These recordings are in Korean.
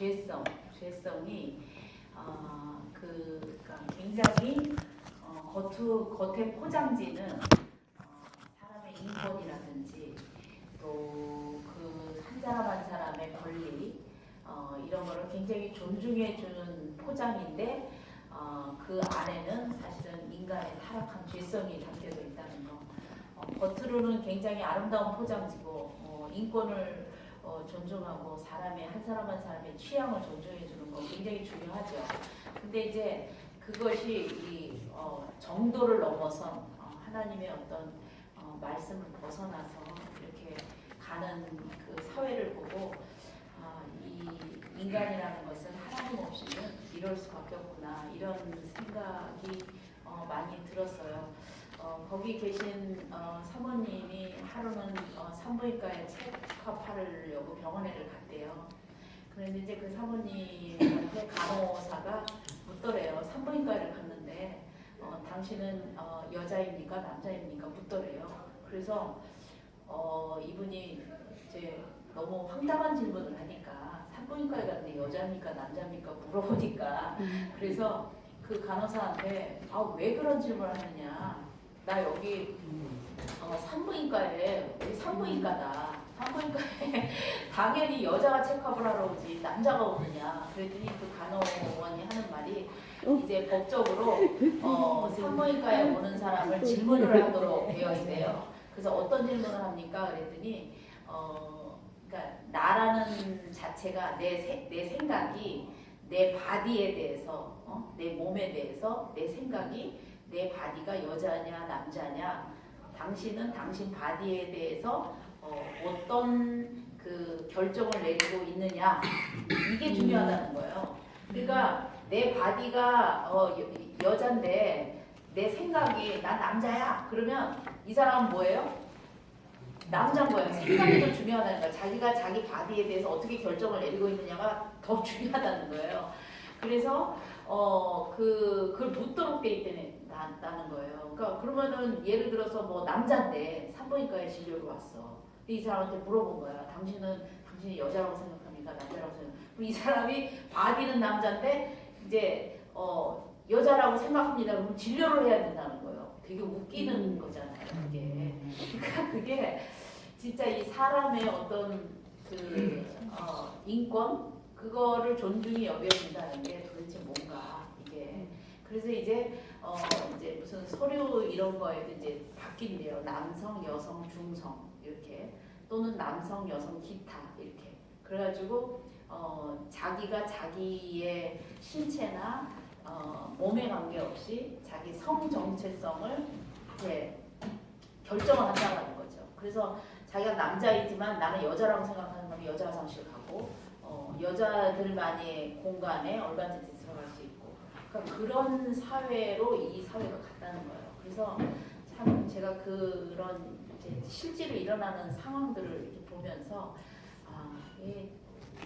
죄성이 그러니까 굉장히 겉의 포장지는 사람의 인권이라든지 또 그 한 사람 한 사람의 권리 이런 거를 굉장히 존중해주는 포장인데 그 안에는 사실은 인간의 타락한 죄성이 담겨져 있다는 거. 겉으로는 굉장히 아름다운 포장지고 인권을 존중하고 사람의 한 사람 한 사람의 취향을 존중해주는 거 굉장히 중요하죠. 근데 이제 그것이 이 정도를 넘어선 하나님의 어떤 말씀을 벗어나서 이렇게 가는 그 사회를 보고 이 인간이라는 것은 하나님 없이는 이럴 수밖에 없구나 이런 생각이 많이 들었어요. 거기 계신 사모님이 하루는 산부인과에 체크업하려고 병원에를 갔대요. 그런데 이제 그 사모님한테 간호사가 묻더래요. 산부인과를 갔는데 당신은 여자입니까 남자입니까 묻더래요. 그래서 이분이 이제 너무 황당한 질문을 하니까 산부인과에 갔는데 여자입니까 남자입니까 물어보니까 그래서 그 간호사한테 왜 그런 질문을 하느냐, 나 여기 산부인과에 우리 산부인과다. 산부인과에 당연히 여자가 체크업을 하러 오지 남자가 오느냐. 그랬더니 그 간호원이 하는 말이 이제 법적으로 산부인과에 오는 사람을 질문을 하도록 되어 있대요. 그래서 어떤 질문을 합니까? 그랬더니 그러니까 나라는 자체가 내 생각이 내 바디에 대해서 내 몸에 대해서 내 생각이 내 바디가 여자냐 남자냐 당신은 당신 바디에 대해서 어떤 그 결정을 내리고 있느냐 이게 중요하다는 거예요. 그러니까 내 바디가 여잔데 내 생각이 난 남자야 그러면 이 사람은 뭐예요? 남자인 거예요. 생각이 더 중요하다는 거예요. 자기가 자기 바디에 대해서 어떻게 결정을 내리고 있느냐가 더 중요하다는 거예요. 그래서 그걸 묻도록 돼 있다는 거예요. 그러니까 그러면은 예를 들어서 뭐 남자인데 산부인과에 진료를 왔어. 근데 이 사람한테 물어본 거야. 당신이 여자라고 생각합니까? 남자라고 생각합니까? 그럼 이 사람이 바디는 남자인데 이제 여자라고 생각합니다. 그럼 진료를 해야 된다는 거예요. 되게 웃기는 거잖아요. 그게. 그러니까 그게 진짜 이 사람의 어떤 그 인권 그거를 존중히 여겨진다는 게 도대체 뭔가 이게. 그래서 이제 무슨 서류 이런 거에도 이제 바뀐대요. 남성, 여성, 중성 이렇게 또는 남성, 여성, 기타 이렇게. 그래가지고 자기가 자기의 신체나 몸에 관계없이 자기 성 정체성을 이렇게 결정을 한다는 거죠. 그래서 자기가 남자이지만 나는 여자라고 생각하는 사람이 여자 화장실 가고 여자들만의 공간에 얼마든지 들어갈 수 있고 그러니까 그런 사회로 이 사회가 갔다는 거예요. 그래서 참 제가 그런 이제 실제로 일어나는 상황들을 이렇게 보면서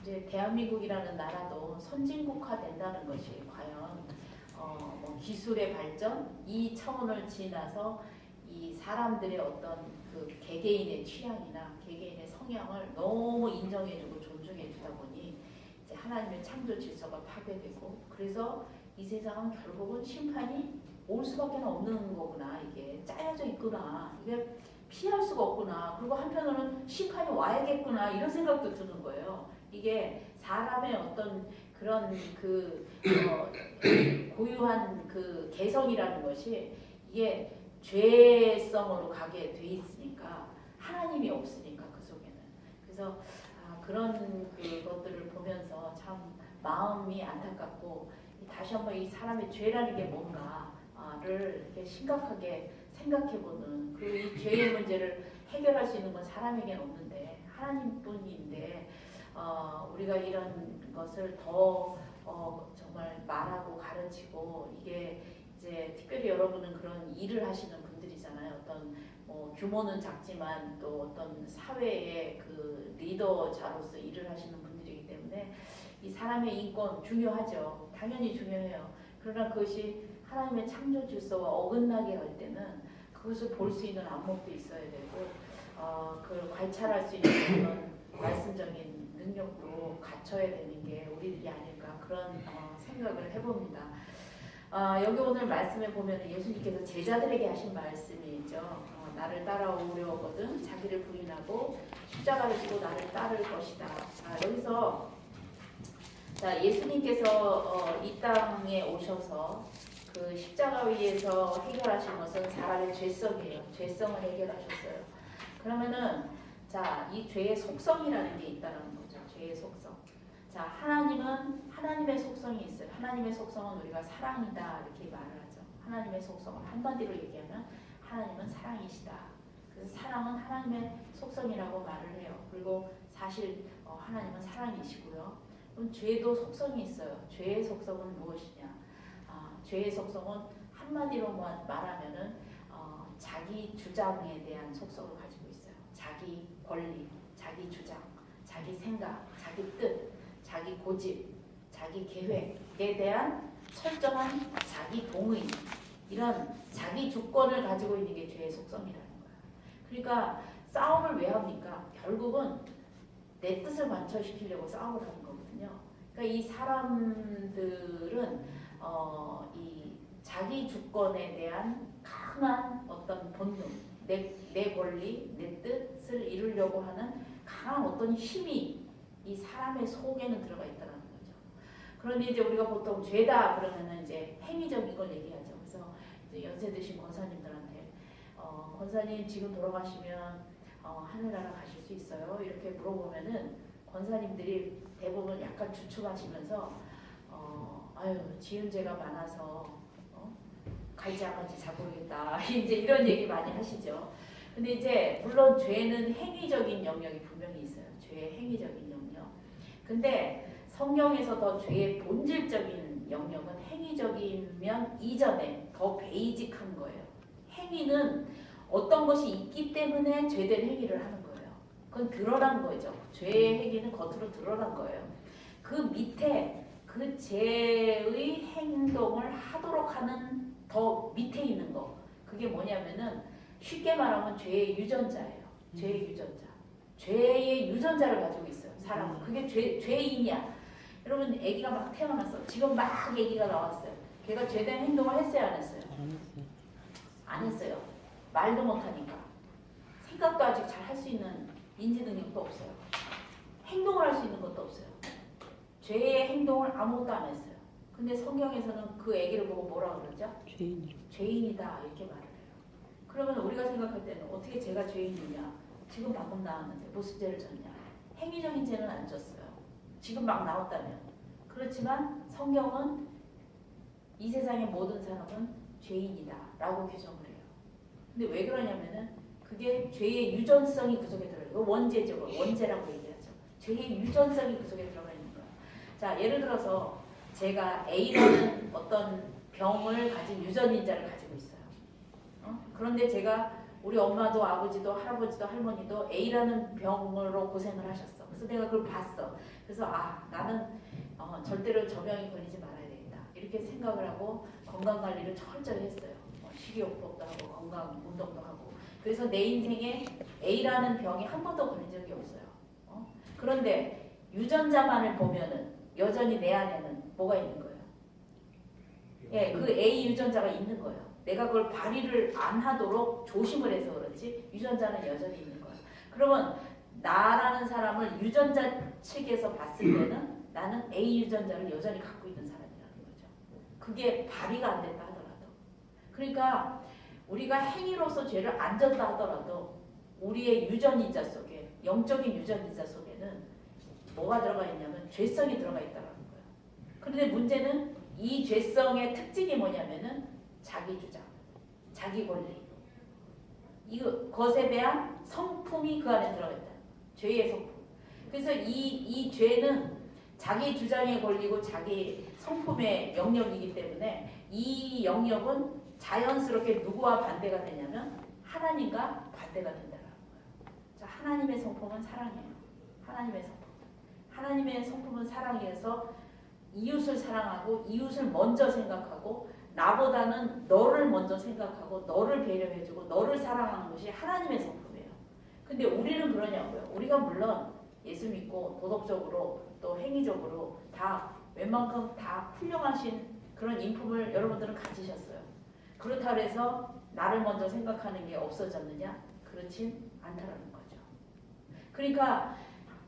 이제 대한민국이라는 나라도 선진국화 된다는 것이 과연 뭐 기술의 발전 이 차원을 지나서 이 사람들의 어떤 그 개개인의 취향이나 개개인의 성향을 너무 인정해주고 존중해주다 보니 이제 하나님의 창조 질서가 파괴되고 그래서 이 세상은 결국은 심판이 올 수밖에 없는 거구나. 이게 짜여져 있구나. 이게 피할 수가 없구나. 그리고 한편으로는 심판이 와야겠구나. 이런 생각도 드는 거예요. 이게 사람의 어떤 그런 그 고유한 그 개성이라는 것이 이게 죄성으로 가게 돼 있으니까 하나님이 없으니까 그 속에는. 그래서 그런 그것들을 보면서 참 마음이 안타깝고 다시 한번 이 사람의 죄라는 게 뭔가를 이렇게 심각하게 생각해보는 그리고 이 죄의 문제를 해결할 수 있는 건 사람에게는 없는데 하나님뿐인데 우리가 이런 것을 더 정말 말하고 가르치고 이게 이제 특별히 여러분은 그런 일을 하시는 분들이잖아요. 어떤 뭐 규모는 작지만 또 어떤 사회의 그 리더자로서 일을 하시는 분들이기 때문에 이 사람의 인권 중요하죠. 당연히 중요해요. 그러나 그것이 하나님의 창조 질서와 어긋나게 할 때는 그것을 볼 수 있는 안목도 있어야 되고 그걸 관찰할 수 있는 그런 말씀적인 능력도 갖춰야 되는 게 우리들이 아닐까 그런 생각을 해봅니다. 여기 오늘 말씀에 보면 예수님께서 제자들에게 하신 말씀이 있죠. 나를 따라오려거든 자기를 부인하고 십자가를 지고 나를 따를 것이다. 여기서 자, 예수님께서 이 땅에 오셔서 그 십자가 위에서 해결하신 것은 사람의 죄성이에요. 죄성을 해결하셨어요. 그러면은 자, 이 죄의 속성이라는 게 있다는 거죠. 죄의 속성. 자, 하나님은 하나님의 속성이 있어요. 하나님의 속성은 우리가 사랑이다 이렇게 말을 하죠. 하나님의 속성을 한마디로 얘기하면 하나님은 사랑이시다. 그래서 사랑은 하나님의 속성이라고 말을 해요. 그리고 사실 하나님은 사랑이시고요. 그럼 죄도 속성이 있어요. 죄의 속성은 무엇이냐? 죄의 속성은 한마디로 말하면은 자기 주장에 대한 속성을 가지고 있어요. 자기 권리, 자기 주장, 자기 생각, 자기 뜻, 자기 고집, 자기 계획에 대한 철저한 자기 동의, 이런 자기 주권을 가지고 있는 게 죄의 속성이라는 거예요. 그러니까 싸움을 왜 합니까? 결국은 내 뜻을 관철시키려고 싸움을 하는 거거든요. 그러니까 이 사람들은 이 자기 주권에 대한 강한 어떤 본능, 내 권리, 내 뜻을 이루려고 하는 강한 어떤 힘이 이 사람의 속에는 들어가 있다는 거죠. 그런데 이제 우리가 보통 죄다 그러면은 이제 행위적인 걸 얘기하죠. 그래서 이제 연세 드신 권사님들한테 권사님 지금 돌아가시면 하늘나라 가실 수 있어요? 이렇게 물어보면은 권사님들이 대부분 약간 주춤하시면서 아유 지은 죄가 많아서 갈지 안 갈지 잘 모르겠다 이제 이런 얘기 많이 하시죠. 근데 이제 물론 죄는 행위적인 영역이 분명히 있어요. 죄의 행위적인 영역. 근데 성경에서 더 죄의 본질적인 영역은 행위적이면 이전에 더 베이직한 거예요. 행위는 어떤 것이 있기 때문에 죄된 행위를 하는 거예요. 그건 드러난 거죠. 죄의 행위는 겉으로 드러난 거예요. 그 밑에 그 죄의 행동을 하도록 하는 더 밑에 있는 거, 그게 뭐냐면은 쉽게 말하면 죄의 유전자예요. 죄의 유전자. 죄의 유전자를 가지고 있어요. 사람은. 그게 죄인이야. 여러분 아기가 막 태어났어. 지금 막 아기가 나왔어요. 걔가 죄된 행동을 했어요, 안 했어요? 안 했어요. 말도 못하니까. 생각도 아직 잘 할 수 있는 인지 능력도 없어요. 행동을 할 수 있는 것도 없어요. 죄의 행동을 아무것도 안 했어요. 근데 성경에서는 그 아기를 보고 뭐라 그러죠? 죄인이다 이렇게 말을 해요. 그러면 우리가 생각할 때는 어떻게 죄가 죄인이냐? 지금 방금 나왔는데 무슨 죄를 졌냐? 행위적인 죄는 안 졌어요. 지금 막 나왔다면. 그렇지만 성경은 이 세상의 모든 사람은 죄인이다 라고 규정을 해요. 근데 왜 그러냐면은 그게 죄의 유전성이 그 속에 들어요. 원죄죠. 원죄라고 얘기하죠. 죄의 유전성이 그 속에 들어가 있는 거예요. 자, 예를 들어서 제가 A라는 어떤 병을 가진 유전인자를 가지고 있어요. 그런데 제가 우리 엄마도 아버지도 할아버지도 할머니도 A라는 병으로 고생을 하셨어. 그래서 내가 그걸 봤어. 그래서 나는 절대로 저 병이 걸리지 말아야 되겠다. 이렇게 생각을 하고 건강관리를 철저히 했어요. 식이요법도 하고 건강 운동도 하고. 그래서 내 인생에 A라는 병이 한 번도 걸린 적이 없어요. 그런데 유전자만을 보면은 여전히 내 안에는 뭐가 있는 거예요? 예, 그 A 유전자가 있는 거예요. 내가 그걸 발휘를 안 하도록 조심을 해서 그렇지 유전자는 여전히 있는 거예요. 그러면 나라는 사람을 유전자 측에서 봤을 때는 나는 A 유전자를 여전히 갖고 있는 사람이라는 거죠. 그게 발휘가 안 된다 하더라도. 그러니까 우리가 행위로서 죄를 안 졌다 하더라도 우리의 유전인자 속에, 영적인 유전인자 속에는 뭐가 들어가 있냐면 죄성이 들어가 있다는 거예요. 그런데 문제는 이 죄성의 특징이 뭐냐면은 자기 주장, 자기 권리, 이것에 대한 성품이 그 안에 들어가 있다. 죄의 성품. 그래서 이 죄는 자기 주장에 걸리고 자기 성품의 영역이기 때문에 이 영역은 자연스럽게 누구와 반대가 되냐면 하나님과 반대가 된다는 거예요. 자, 하나님의 성품은 사랑이에요. 하나님의 성품. 하나님의 성품은 사랑이어서 이웃을 사랑하고 이웃을 먼저 생각하고 나보다는 너를 먼저 생각하고 너를 배려해주고 너를 사랑하는 것이 하나님의 성품이에요. 근데 우리는 그러냐고요. 우리가 물론 예수 믿고 도덕적으로 또 행위적으로 다 웬만큼 다 훌륭하신 그런 인품을 여러분들은 가지셨어요. 그렇다고 해서 나를 먼저 생각하는 게 없어졌느냐? 그렇진 않다라는 거죠. 그러니까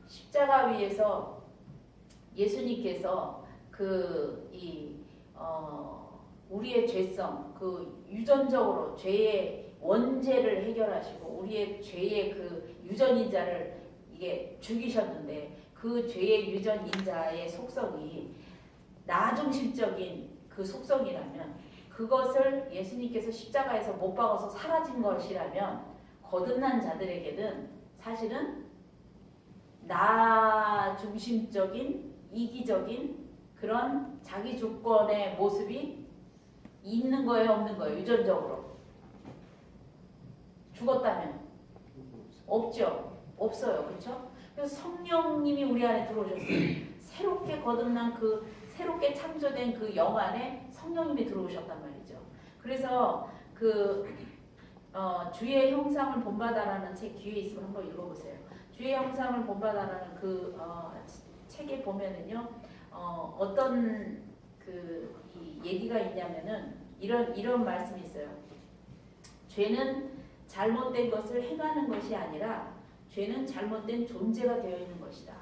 십자가 위에서 예수님께서 우리의 죄성, 그 유전적으로 죄의 원죄를 해결하시고 우리의 죄의 그 유전인자를 이게 죽이셨는데 그 죄의 유전인자의 속성이 나 중심적인 그 속성이라면 그것을 예수님께서 십자가에서 못 박아서 사라진 것이라면 거듭난 자들에게는 사실은 나 중심적인 이기적인 그런 자기 주권의 모습이 있는 거예요, 없는 거예요? 유전적으로 죽었다면 없죠. 없어요. 그렇죠? 그래서 성령님이 우리 안에 들어오셨어요. 새롭게 거듭난 그 새롭게 창조된 그 영 안에 성령님이 들어오셨단 말이죠. 그래서 주의 형상을 본받아라는 책 뒤에 있으면 한번 읽어보세요. 주의 형상을 본받아라는 책에 보면은요, 어떤 이 얘기가 있냐면은 이런 말씀이 있어요. 죄는 잘못된 것을 행하는 것이 아니라 죄는 잘못된 존재가 되어 있는 것이다.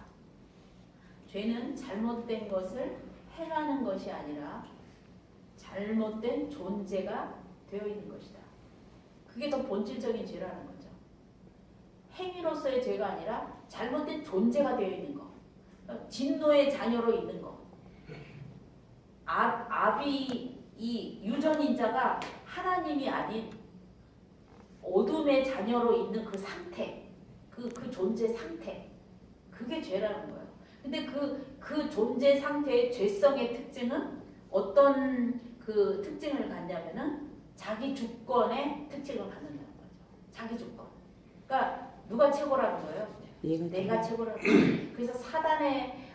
죄는 잘못된 것을 행하는 것이 아니라 잘못된 존재가 되어 있는 것이다. 그게 더 본질적인 죄라는 거죠. 행위로서의 죄가 아니라 잘못된 존재가 되어 있는 거. 진노의 자녀로 있는 거. 이 유전인자가 하나님이 아닌 어둠의 자녀로 있는 그 상태, 그 존재 상태, 그게 죄라는 거예요. 근데 그 존재 상태의 죄성의 특징은 어떤 그 특징을 갖냐면은 자기 주권의 특징을 갖는다는 거죠. 자기 주권. 그러니까 누가 최고라는 거예요? 내가 최고라는 거예요. 그래서 사단의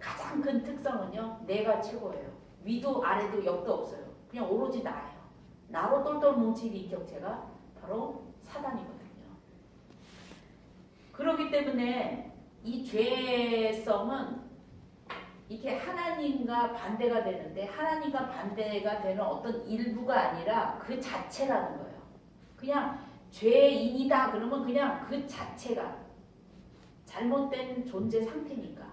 가장 큰 특성은요, 내가 최고예요. 위도 아래도 옆도 없어요. 그냥 오로지 나예요. 나로 똘똘 뭉친 인격체가 바로 사단이거든요. 그렇기 때문에 이 죄성은 이게 하나님과 반대가 되는데 하나님과 반대가 되는 어떤 일부가 아니라 그 자체라는 거예요. 그냥 죄인이다 그러면 그냥 그 자체가 잘못된 존재 상태니까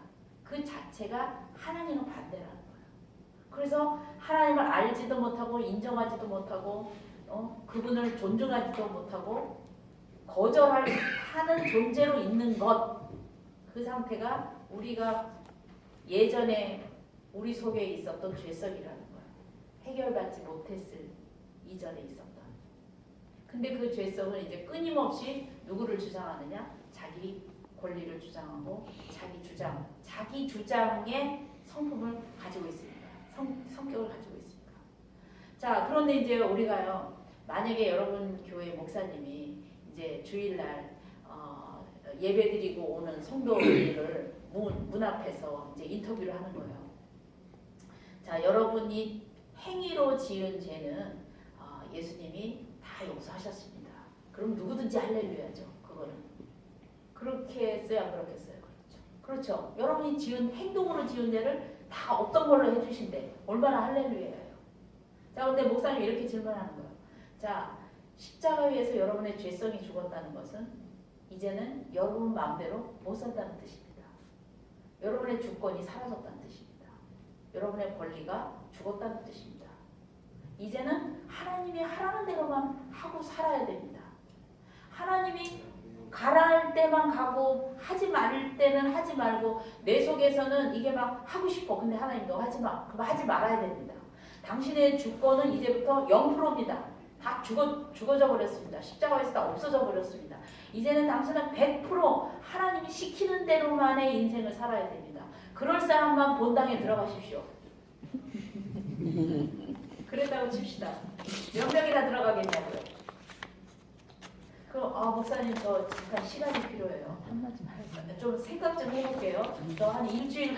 그 자체가 하나님과 반대라는 거예요. 그래서 하나님을 알지도 못하고 인정하지도 못하고 그분을 존중하지도 못하고 거절하는 존재로 있는 것, 그 상태가 우리가 예전에 우리 속에 있었던 죄성이라는 거예요. 해결받지 못했을 이전에 있었던. 근데 그 죄성은 이제 끊임없이 누구를 주장하느냐? 자기 권리를 주장하고 자기 주장의 성품을 가지고 있습니다. 성격을 가지고 있습니다. 자, 그런데 이제 우리가요, 만약에 여러분 교회 목사님이 이제 주일날 예배드리고 오는 성도들을 문 앞에서 이제 인터뷰를 하는 거예요. 자, 여러분이 행위로 지은 죄는 예수님이 다 용서하셨습니다. 그럼 누구든지 할렐루야죠. 그거는 그렇게 했어요, 안 그렇게 했어요? 그렇죠. 그렇죠. 여러분이 지은 행동으로 지은 죄를 다 없던 걸로 해주신대. 얼마나 할렐루야예요. 자, 근데 목사님이 이렇게 질문하는 거예요. 자, 십자가 위에서 여러분의 죄성이 죽었다는 것은 이제는 여러분 마음대로 못 산다는 뜻입니다. 여러분의 주권이 사라졌다는 뜻입니다. 여러분의 권리가 죽었다는 뜻입니다. 이제는 하나님이 하라는 대로만 하고 살아야 됩니다. 하나님이 가라 할 때만 가고 하지 말 때는 하지 말고 내 속에서는 이게 막 하고 싶어. 근데 하나님 너 하지 마. 그럼 하지 말아야 됩니다. 당신의 주권은 이제부터 0%입니다. 다 죽어져 버렸습니다. 십자가에서 다 없어져 버렸습니다. 이제는 당신은 100% 하나님이 시키는 대로만의 인생을 살아야 됩니다. 그럴 사람만 본당에 들어가십시오. 그랬다고 칩시다. 몇 명이나 들어가겠냐고요. 그럼 목사님 저 잠깐 시간이 필요해요. 한마디만 할까요? 좀 생각 좀 해볼게요. 저 한 일주일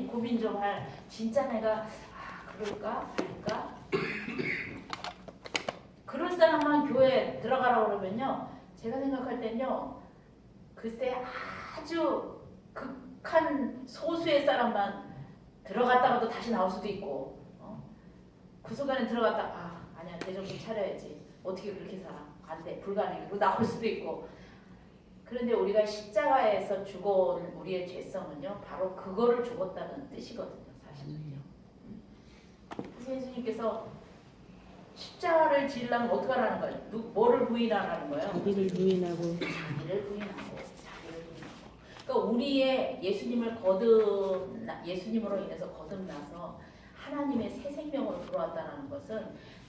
고민 좀 할. 진짜 내가 그럴까? 아닐까? 그럴 사람만 교회 들어가라고 그러면요. 제가 생각할 땐요. 글쎄 아주 극한 소수의 사람만 들어갔다가도 다시 나올 수도 있고 그 순간에 들어갔다 아니야 내 정신 차려야지 어떻게 그렇게 살아 안 돼 불가능해 나올 수도 있고 그런데 우리가 십자가에서 죽어온 우리의 죄성은요 바로 그거를 죽었다는 뜻이거든요 사실은요. 그래서 예수님께서 십자가를 지으려면 어떻게 하라는 거예요? 뭐를 부인하라는 거예요? 자기를 부인하고 자기를 부인하고. 그러니까 우리의 예수님으로 인해서 거듭나서 하나님의 새 생명으로 들어왔다는 것은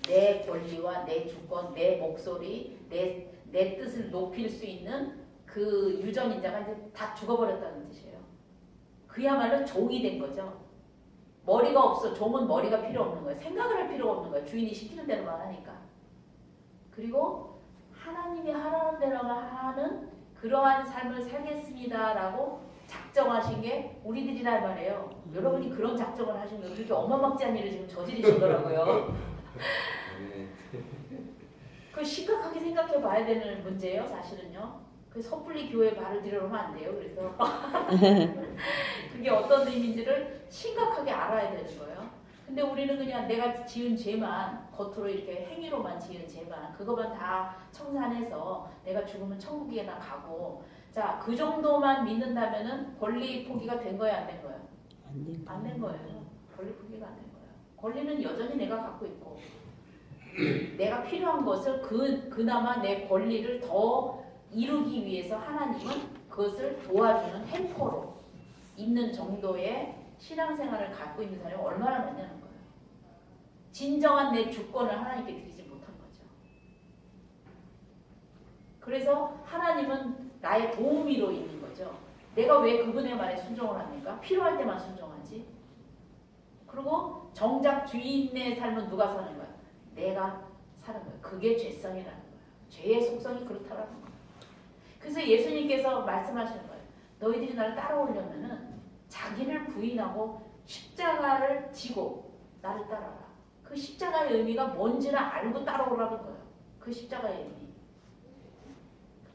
내 권리와 내 주권, 내 목소리, 내 뜻을 높일 수 있는 그 유전인자가 이제 다 죽어버렸다는 뜻이에요. 그야말로 종이 된 거죠. 머리가 없어. 종은 머리가 필요 없는 거예요. 생각을 할 필요가 없는 거예요. 주인이 시키는 대로만 하니까. 그리고 하나님이 하라는 대로만 하는 그러한 삶을 살겠습니다라고 작정하신 게 우리들이란 말이에요. 여러분이 그런 작정을 하신 거예요. 그렇게 어마막지한 일을 지금 저지르시더라고요. 그 심각하게 생각해 봐야 되는 문제예요, 사실은요. 그 섣불리 교회에 발을 들여놓으면 안 돼요. 그래서 그게 어떤 의미인지를 심각하게 알아야 되는 거예요. 근데 우리는 그냥 내가 지은 죄만 겉으로 이렇게 행위로만 지은 죄만 그거만 다 청산해서 내가 죽으면 천국에나 가고 자 그 정도만 믿는다면은 권리 포기가 된 거야 안 된 거야? 안 된 거예요. 권리 포기가 안 된 거예요. 권리는 여전히 내가 갖고 있고 내가 필요한 것을 그나마 내 권리를 더 이루기 위해서 하나님은 그것을 도와주는 헬퍼로 있는 정도의 신앙생활을 갖고 있는 사람이 얼마나 많냐는 거예요. 진정한 내 주권을 하나님께 드리지 못한 거죠. 그래서 하나님은 나의 도우미로 있는 거죠. 내가 왜 그분의 말에 순종을 합니까? 필요할 때만 순종하지. 그리고 정작 주인의 삶은 누가 사는 거야? 내가 사는 거예요. 그게 죄성이라는 거예요. 죄의 속성이 그렇다라는 거예요. 그래서 예수님께서 말씀하시는 거예요. 너희들이 나를 따라오려면은 자기를 부인하고 십자가를 지고 나를 따라라. 그 십자가의 의미가 뭔지를 알고 따라오라는 거예요. 그 십자가의 의미.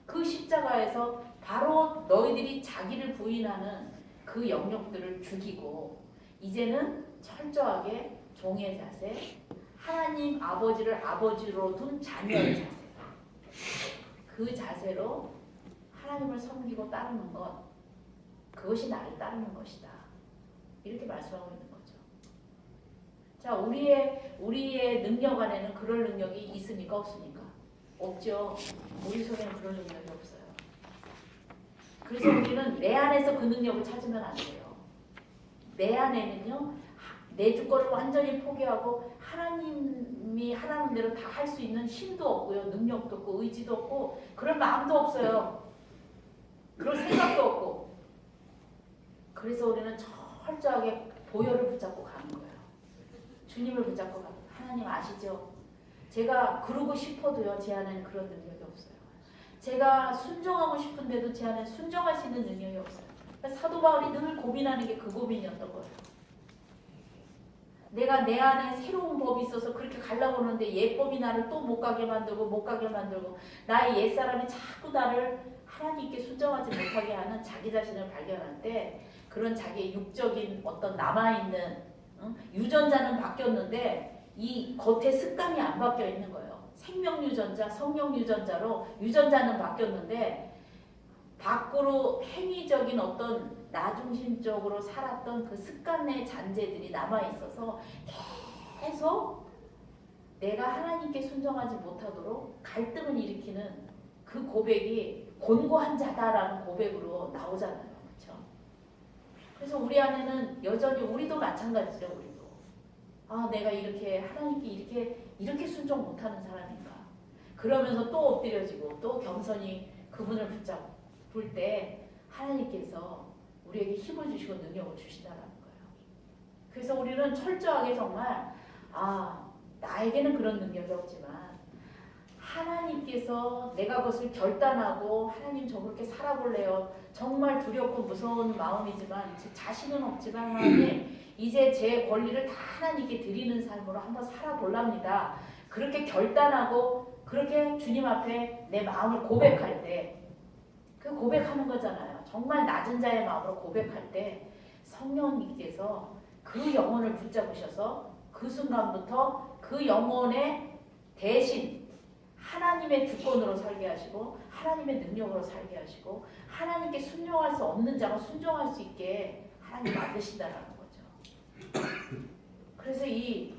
그 십자가에서 바로 너희들이 자기를 부인하는 그 영역들을 죽이고 이제는 철저하게 종의 자세, 하나님 아버지를 아버지로 둔 자녀의 자세. 그 자세로 하나님을 섬기고 따르는 것, 그것이 나를 따르는 것이다. 이렇게 말씀하고 있는 거죠. 자, 우리의 능력 안에는 그럴 능력이 있습니까? 없습니까? 없죠. 우리 속에는 그럴 능력이 없어요. 그래서 우리는 내 안에서 그 능력을 찾으면 안 돼요. 내 안에는요, 내 주권을 완전히 포기하고 하나님이 하라는 대로 다 할 수 있는 힘도 없고요, 능력도 없고 의지도 없고 그런 마음도 없어요. 그런 생각도 없고. 그래서 우리는 철저하게 보혈을 붙잡고 가는 거예요. 주님을 붙잡고 가는 거예요. 하나님 아시죠? 제가 그러고 싶어도요, 제 안에는 그런 능력이 없어요. 제가 순종하고 싶은데도 제 안에 순종할 수 있는 능력이 없어요. 사도 바울이 늘 고민하는 게 그 고민이었던 거예요. 내가 내 안에 새로운 법이 있어서 그렇게 가려고 하는데 옛법이 나를 또 못 가게 만들고 나의 옛사람이 자꾸 나를 하나님께 순종하지 못하게 하는 자기 자신을 발견할 때 그런 자기의 육적인 어떤 남아있는 유전자는 바뀌었는데 이 겉에 습관이 안 바뀌어 있는 거예요. 생명 유전자, 성령 유전자로 유전자는 바뀌었는데 밖으로 행위적인 어떤 나중심적으로 살았던 그 습관의 잔재들이 남아있어서 계속 내가 하나님께 순종하지 못하도록 갈등을 일으키는 그 고백이 곤고한 자다라는 고백으로 나오잖아요. 그렇죠? 그래서 우리 안에는 여전히 우리도 마찬가지죠. 우리도. 내가 이렇게 하나님께 이렇게 순종 못하는 사람인가. 그러면서 또 엎드려지고 또 겸손히 그분을 붙잡을 때 하나님께서 우리에게 힘을 주시고 능력을 주신다는 거예요. 그래서 우리는 철저하게 정말 나에게는 그런 능력이 없지만 하나님께서 내가 그것을 결단하고 하나님 저 그렇게 살아볼래요. 정말 두렵고 무서운 마음이지만 자신은 없지만 하나님 이제 제 권리를 다 하나님께 드리는 삶으로 한번 살아볼랍니다. 그렇게 결단하고 그렇게 주님 앞에 내 마음을 고백할 때 그 고백하는 거잖아요. 정말 낮은 자의 마음으로 고백할 때 성령님께서 그 영혼을 붙잡으셔서 그 순간부터 그 영혼의 대신 하나님의 주권으로 살게 하시고 하나님의 능력으로 살게 하시고 하나님께 순종할 수 없는 자가 순종할 수 있게 하나님 만드신다는 거죠. 그래서 이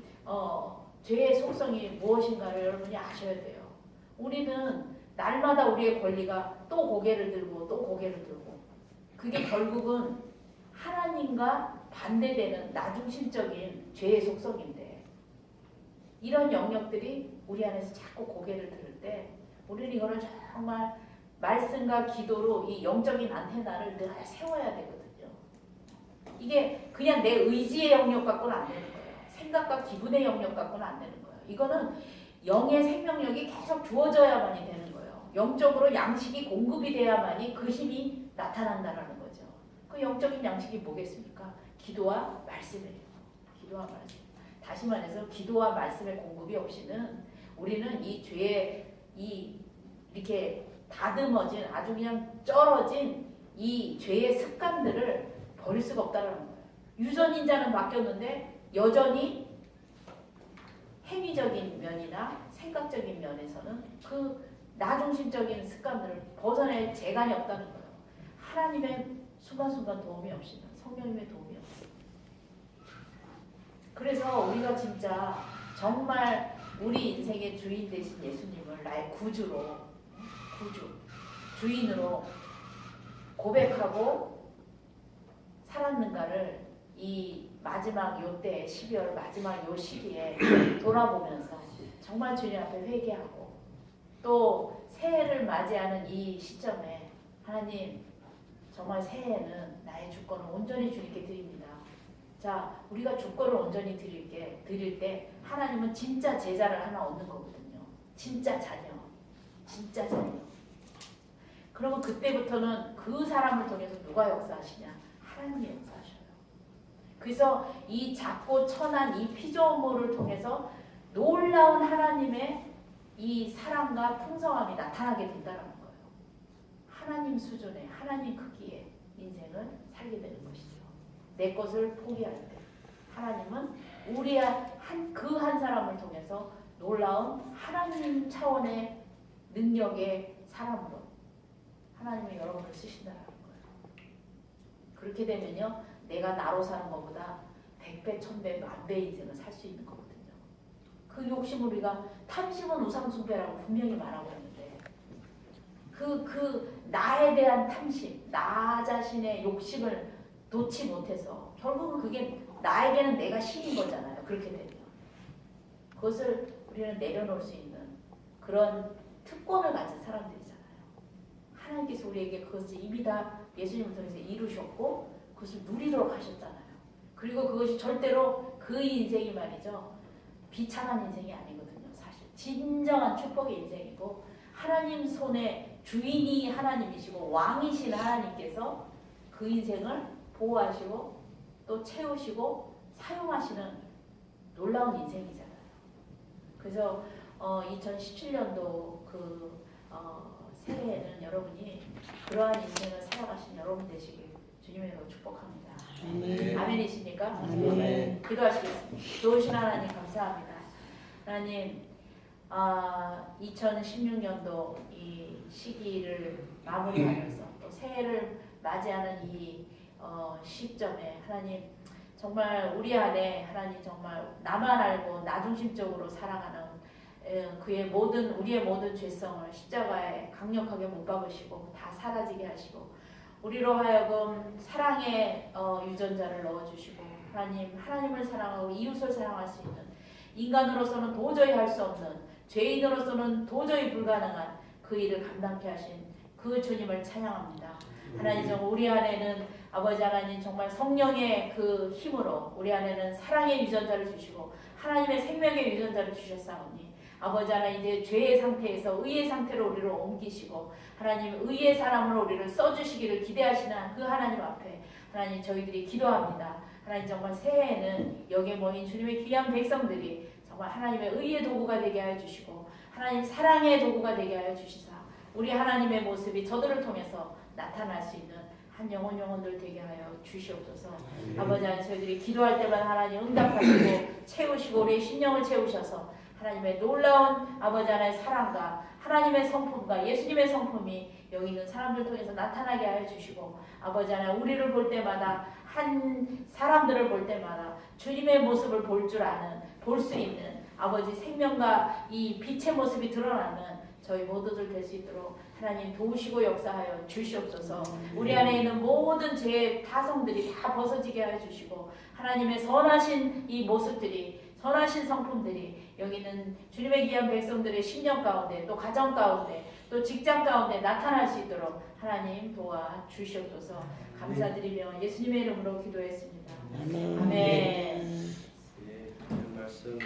죄의 속성이 무엇인가를 여러분이 아셔야 돼요. 우리는 날마다 우리의 권리가 또 고개를 들고 또 고개를 들고 그게 결국은 하나님과 반대되는 나중심적인 죄의 속성인데 이런 영역들이 우리 안에서 자꾸 고개를 들을 때 우리는 이거를 정말 말씀과 기도로 이 영적인 안테나를 늘 세워야 되거든요. 이게 그냥 내 의지의 영역 갖고는 안 되는 거예요. 생각과 기분의 영역 갖고는 안 되는 거예요. 이거는 영의 생명력이 계속 주어져야만이 되는 거예요. 영적으로 양식이 공급이 돼야만이 그 힘이 나타난다는 거죠. 그 영적인 양식이 뭐겠습니까? 기도와 말씀이에요. 기도와 말씀. 다시 말해서 기도와 말씀의 공급이 없이는 우리는 이 죄에 이렇게 다듬어진 아주 그냥 쩔어진 이 죄의 습관들을 버릴 수가 없다는 거예요. 유전인자는 바뀌었는데 여전히 행위적인 면이나 생각적인 면에서는 그 나중심적인 습관들을 벗어낼 재간이 없다는 거예요. 하나님의 순간순간 도움이 없이는 성령님의 도움이 없어요. 그래서 우리가 진짜 정말 우리 인생의 주인 되신 예수님을 나의 주인으로 고백하고 살았는가를 이 마지막 요때 12월 마지막 요 시기에 돌아보면서 정말 주님 앞에 회개하고 또 새해를 맞이하는 이 시점에 하나님 정말 새해에는 나의 주권을 온전히 주님께 드립니다. 자, 우리가 주권을 온전히 드릴 때 하나님은 진짜 제자를 하나 얻는 거거든요. 진짜 자녀. 그러면 그때부터는 그 사람을 통해서 누가 역사하시냐? 하나님이 역사하셔요. 그래서 이 작고 천한 이 피조물을 통해서 놀라운 하나님의 이 사랑과 풍성함이 나타나게 된다는 거예요. 하나님 수준의 하나님 크기의 인생을 살게 되는 것이죠. 내 것을 포기할 때 하나님은 우리 그 한 사람을 통해서 놀라운 하나님 차원의 능력의 사람으로 하나님이 여러분을 쓰신다는 거예요. 그렇게 되면요, 내가 나로 사는 것보다 100배, 1000배, 10,000배 인생을 살 수 있는 거거든요. 그 욕심 우리가 탐심은 우상숭배라고 분명히 말하고 있는데 그 나에 대한 탐심, 나 자신의 욕심을 놓지 못해서 결국은 그게 나에게는 내가 신인 거잖아요. 그렇게 되면 그것을 우리는 내려놓을 수 있는 그런 특권을 가진 사람들이잖아요. 하나님께서 우리에게 그것을 이미 다 예수님을 통해서 이루셨고 그것을 누리도록 하셨잖아요. 그리고 그것이 절대로 그 인생이 말이죠. 비참한 인생이 아니거든요. 사실 진정한 축복의 인생이고 하나님 손에 주인이 하나님이시고 왕이신 하나님께서 그 인생을 보호하시고 또 채우시고 사용하시는 놀라운 인생이잖아요. 그래서 2017년도 새해에는 여러분이 그러한 인생을 살아가신 여러분 되시길 주님으로 축복합니다. 아멘이십니까? 아멘. 기도하시겠습니다. 좋으신 하나님 감사합니다. 하나님 2016년도 이 시기를 마무리하면서 또 새해를 맞이하는 이 시점에 하나님 정말 우리 안에 하나님 정말 나만 알고 나중심적으로 살아가는 우리의 모든 죄성을 십자가에 강력하게 못 박으시고 다 사라지게 하시고 우리로 하여금 사랑의 유전자를 넣어주시고 하나님을 사랑하고 이웃을 사랑할 수 있는 인간으로서는 도저히 할 수 없는 죄인으로서는 도저히 불가능한 그 일을 감당케 하신 그 주님을 찬양합니다. 하나님 정말 우리 안에는 아버지 하나님 정말 성령의 그 힘으로 우리 안에는 사랑의 유전자를 주시고 하나님의 생명의 유전자를 주셨사오니 아버지 하나님 이제 죄의 상태에서 의의 상태로 우리를 옮기시고 하나님 의의 사람으로 우리를 써주시기를 기대하시는 그 하나님 앞에 하나님 저희들이 기도합니다. 하나님 정말 새해에는 여기에 모인 주님의 귀한 백성들이 정말 하나님의 의의 도구가 되게 하여 주시고 하나님 사랑의 도구가 되게 하여 주시사 우리 하나님의 모습이 저들을 통해서 나타날 수 있는 한 영혼들 되게 하여 주시옵소서. 아버지 하나님, 저희들이 기도할 때마다 하나님 응답하시고 채우시고 우리의 심령을 채우셔서 하나님의 놀라운 아버지 하나님의 사랑과 하나님의 성품과 예수님의 성품이 여기 있는 사람들 통해서 나타나게 하여 주시고, 아버지 하나님 우리를 볼 때마다 한 사람들을 볼 때마다 주님의 모습을 볼 줄 아는, 볼 수 있는 아버지 생명과 이 빛의 모습이 드러나는 저희 모두들 될 수 있도록 하나님 도우시고 역사하여 주시옵소서. 우리 안에 있는 모든 죄의 타성들이 다 벗어지게 하여 주시고, 하나님의 선하신 이 모습들이, 선하신 성품들이 여기는 주님의 귀한 백성들의 심령 가운데, 또 가정 가운데, 또 직장 가운데 나타날 수 있도록 하나님 도와 주시옵소서. 감사드리며 예수님의 이름으로 기도했습니다. 아멘. 네, 말씀